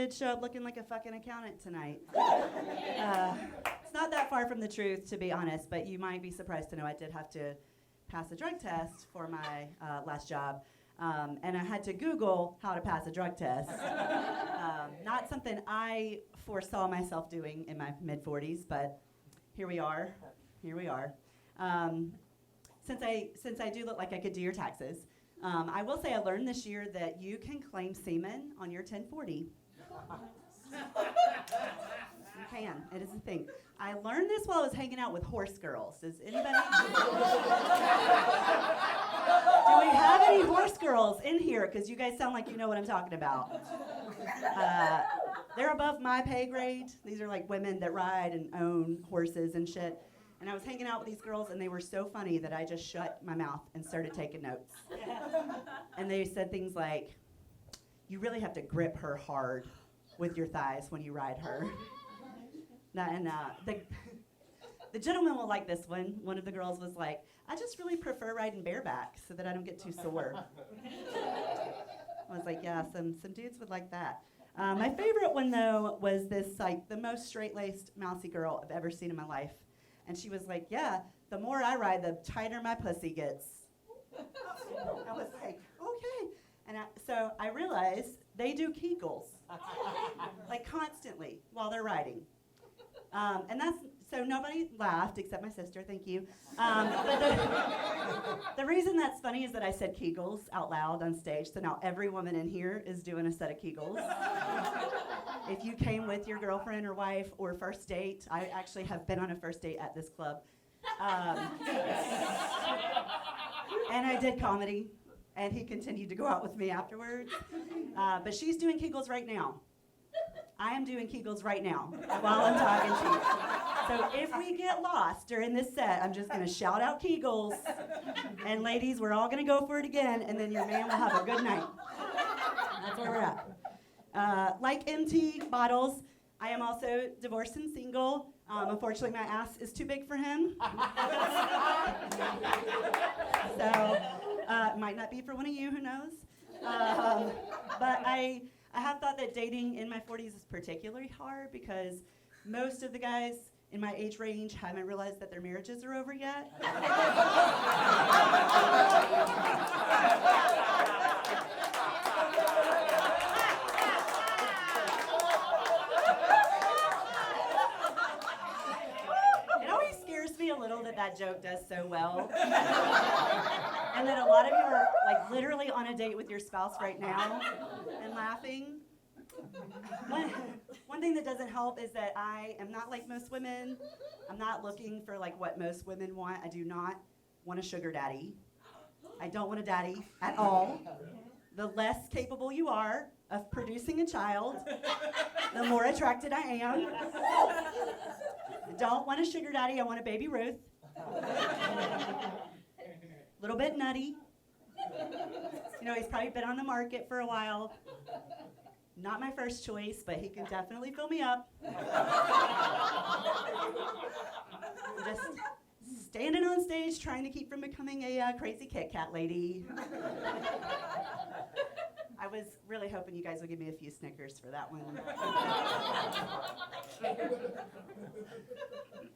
did show up looking like a fucking accountant tonight. It's not that far from the truth, to be honest, but you might be surprised to know I did have to pass a drug test for my last job. And I had to Google how to pass a drug test. Not something I foresaw myself doing in my mid-40s, but here we are. Since I do look like I could do your taxes, I will say I learned this year that you can claim semen on your 1040. You can. It is a thing. I learned this while I was hanging out with horse girls. Does anybody? Do we have any horse girls in here? Because you guys sound like you know what I'm talking about. They're above my pay grade. These are like women that ride and own horses and shit. And I was hanging out with these girls, and they were so funny that I just shut my mouth and started taking notes. And they said things like, you really have to grip her hard with your thighs when you ride her. And the gentleman will like this one. One of the girls was like, I just really prefer riding bareback so that I don't get too sore. I was like, yeah, some dudes would like that. My favorite one, though, was this, like, the most straight-laced mousy girl I've ever seen in my life. And she was like, yeah, the more I ride, the tighter my pussy gets. I was like, okay. And so I realized they do Kegels, like constantly while they're riding. And so nobody laughed except my sister, thank you. But the reason that's funny is that I said Kegels out loud on stage, so now every woman in here is doing a set of Kegels. If you came with your girlfriend or wife or first date, I actually have been on a first date at this club. And I did comedy, and he continued to go out with me afterwards. But she's doing Kegels right now. I am doing Kegels right now while I'm talking to you. So if we get lost during this set, I'm just going to shout out Kegels. And ladies, we're all going to go for it again, and then your man will have a good night. That's where we're at. Like empty bottles, I am also divorced and single. Unfortunately, my ass is too big for him. So it might not be for one of you, who knows? But I have thought that dating in my 40s is particularly hard because most of the guys in my age range haven't realized that their marriages are over yet. It always scares me a little that joke does so well. And that a lot of you are like literally on a date with your spouse right now and laughing. One thing that doesn't help is that I am not like most women. I'm not looking for like what most women want. I do not want a sugar daddy. I don't want a daddy at all. The less capable you are of producing a child, the more attracted I am. I don't want a sugar daddy. I want a baby Ruth. Little bit nutty. You know, he's probably been on the market for a while. Not my first choice, but he can definitely fill me up. Just standing on stage trying to keep from becoming a crazy Kit Kat lady. I was really hoping you guys would give me a few Snickers for that one.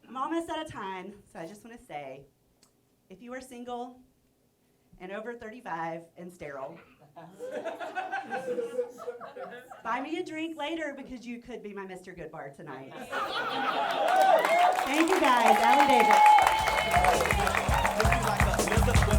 I'm almost out of time, so I just want to say, if you are single and over 35 and sterile, buy me a drink later because you could be my Mr. Goodbar tonight. Thank you guys. Allie Davis.